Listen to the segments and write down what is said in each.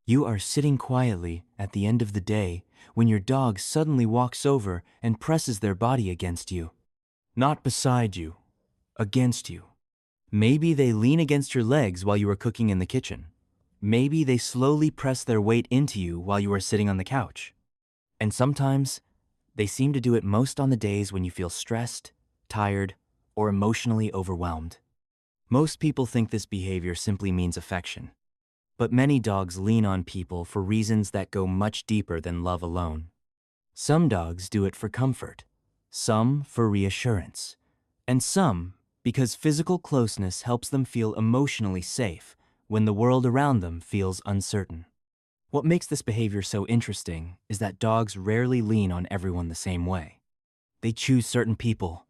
You are sitting quietly at the end of the day when your dog suddenly walks over and presses their body against you. Not beside you, against you. Maybe they lean against your legs while you are cooking in the kitchen. Maybe they slowly press their weight into you while you are sitting on the couch. And sometimes, they seem to do it most on the days when you feel stressed, tired, or emotionally overwhelmed. Most people think this behavior simply means affection. But many dogs lean on people for reasons that go much deeper than love alone. Some dogs do it for comfort, some for reassurance, and some because physical closeness helps them feel emotionally safe when the world around them feels uncertain. What makes this behavior so interesting is that dogs rarely lean on everyone the same way. They choose certain people,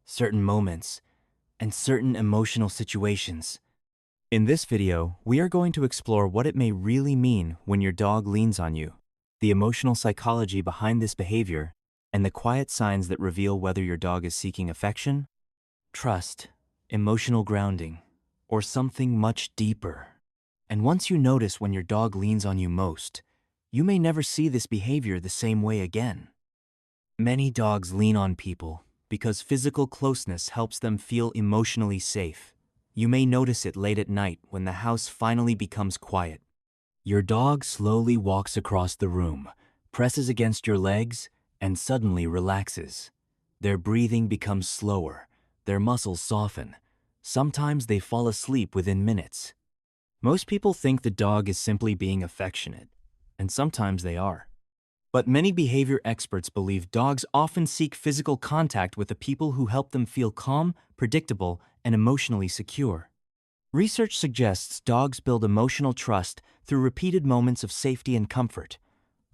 certain moments, and certain emotional situations. In this video, we are going to explore what it may really mean when your dog leans on you, the emotional psychology behind this behavior, and the quiet signs that reveal whether your dog is seeking affection, trust, emotional grounding, or something much deeper. And once you notice when your dog leans on you most, you may never see this behavior the same way again. Many dogs lean on people because physical closeness helps them feel emotionally safe. You may notice it late at night when the house finally becomes quiet. Your dog slowly walks across the room, presses against your legs, and suddenly relaxes. Their breathing becomes slower, their muscles soften. Sometimes they fall asleep within minutes. Most people think the dog is simply being affectionate, and sometimes they are. But many behavior experts believe dogs often seek physical contact with the people who help them feel calm, predictable, and emotionally secure. Research suggests dogs build emotional trust through repeated moments of safety and comfort.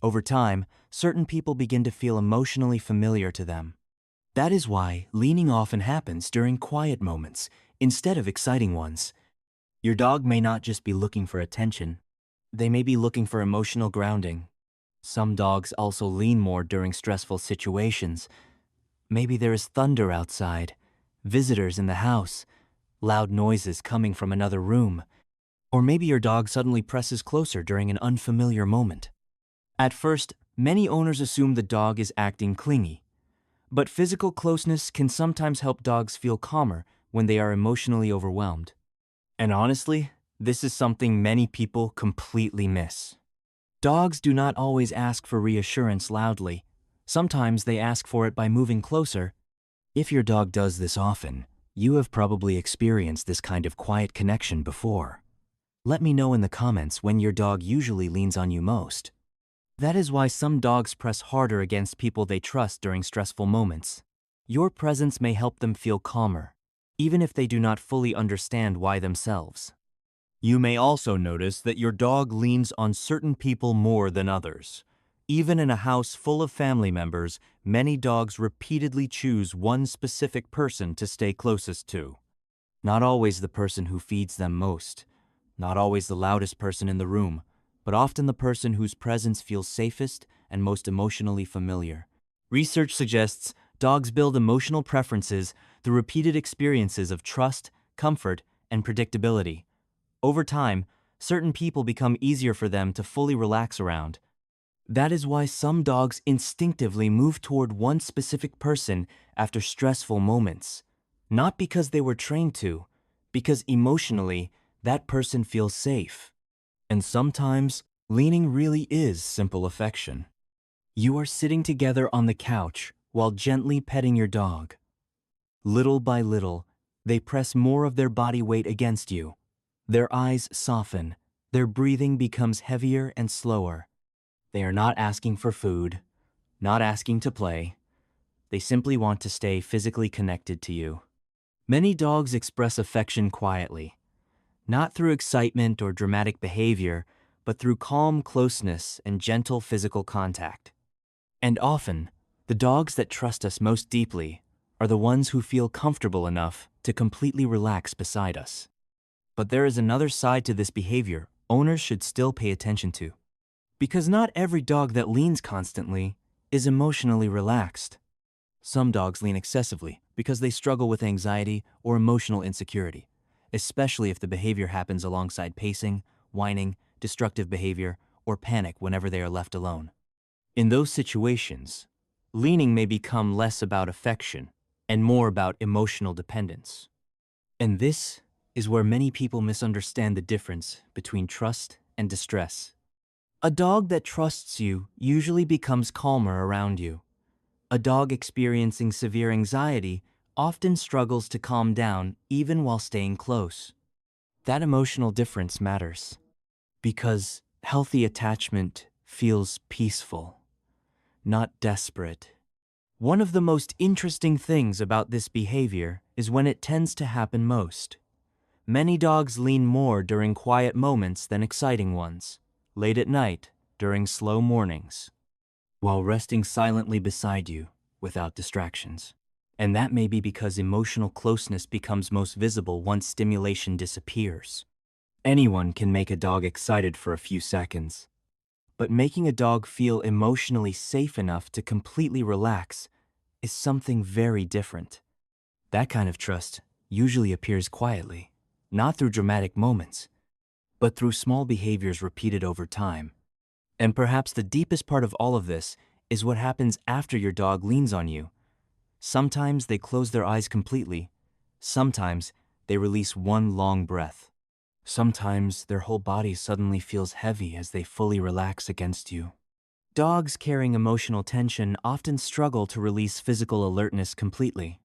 Over time, certain people begin to feel emotionally familiar to them. That is why leaning often happens during quiet moments instead of exciting ones. Your dog may not just be looking for attention. They may be looking for emotional grounding. Some dogs also lean more during stressful situations. Maybe there is thunder outside, visitors in the house, loud noises coming from another room. Or maybe your dog suddenly presses closer during an unfamiliar moment. At first, many owners assume the dog is acting clingy. But physical closeness can sometimes help dogs feel calmer when they are emotionally overwhelmed. And honestly, this is something many people completely miss. Dogs do not always ask for reassurance loudly. Sometimes they ask for it by moving closer. If your dog does this often, you have probably experienced this kind of quiet connection before. Let me know in the comments when your dog usually leans on you most. That is why some dogs press harder against people they trust during stressful moments. Your presence may help them feel calmer, even if they do not fully understand why themselves. You may also notice that your dog leans on certain people more than others. Even in a house full of family members, many dogs repeatedly choose one specific person to stay closest to. Not always the person who feeds them most, not always the loudest person in the room, but often the person whose presence feels safest and most emotionally familiar. Research suggests dogs build emotional preferences through repeated experiences of trust, comfort, and predictability. Over time, certain people become easier for them to fully relax around. That is why some dogs instinctively move toward one specific person after stressful moments. Not because they were trained to, because emotionally, that person feels safe. And sometimes, leaning really is simple affection. You are sitting together on the couch while gently petting your dog. Little by little, they press more of their body weight against you. Their eyes soften. Their breathing becomes heavier and slower. They are not asking for food, not asking to play. They simply want to stay physically connected to you. Many dogs express affection quietly, not through excitement or dramatic behavior, but through calm closeness and gentle physical contact. And often, the dogs that trust us most deeply are the ones who feel comfortable enough to completely relax beside us. But there is another side to this behavior owners should still pay attention to. Because not every dog that leans constantly is emotionally relaxed. Some dogs lean excessively because they struggle with anxiety or emotional insecurity, especially if the behavior happens alongside pacing, whining, destructive behavior, or panic whenever they are left alone. In those situations, leaning may become less about affection and more about emotional dependence. And this is where many people misunderstand the difference between trust and distress. A dog that trusts you usually becomes calmer around you. A dog experiencing severe anxiety often struggles to calm down even while staying close. That emotional difference matters because healthy attachment feels peaceful, not desperate. One of the most interesting things about this behavior is when it tends to happen most. Many dogs lean more during quiet moments than exciting ones, late at night, during slow mornings, while resting silently beside you without distractions. And that may be because emotional closeness becomes most visible once stimulation disappears. Anyone can make a dog excited for a few seconds, but making a dog feel emotionally safe enough to completely relax is something very different. That kind of trust usually appears quietly, not through dramatic moments, but through small behaviors repeated over time. And perhaps the deepest part of all of this is what happens after your dog leans on you. Sometimes they close their eyes completely. Sometimes they release one long breath. Sometimes their whole body suddenly feels heavy as they fully relax against you. Dogs carrying emotional tension often struggle to release physical alertness completely.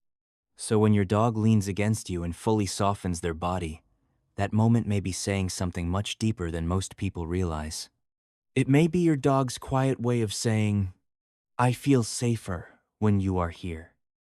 So when your dog leans against you and fully softens their body, that moment may be saying something much deeper than most people realize. It may be your dog's quiet way of saying, "I feel safer when you are here."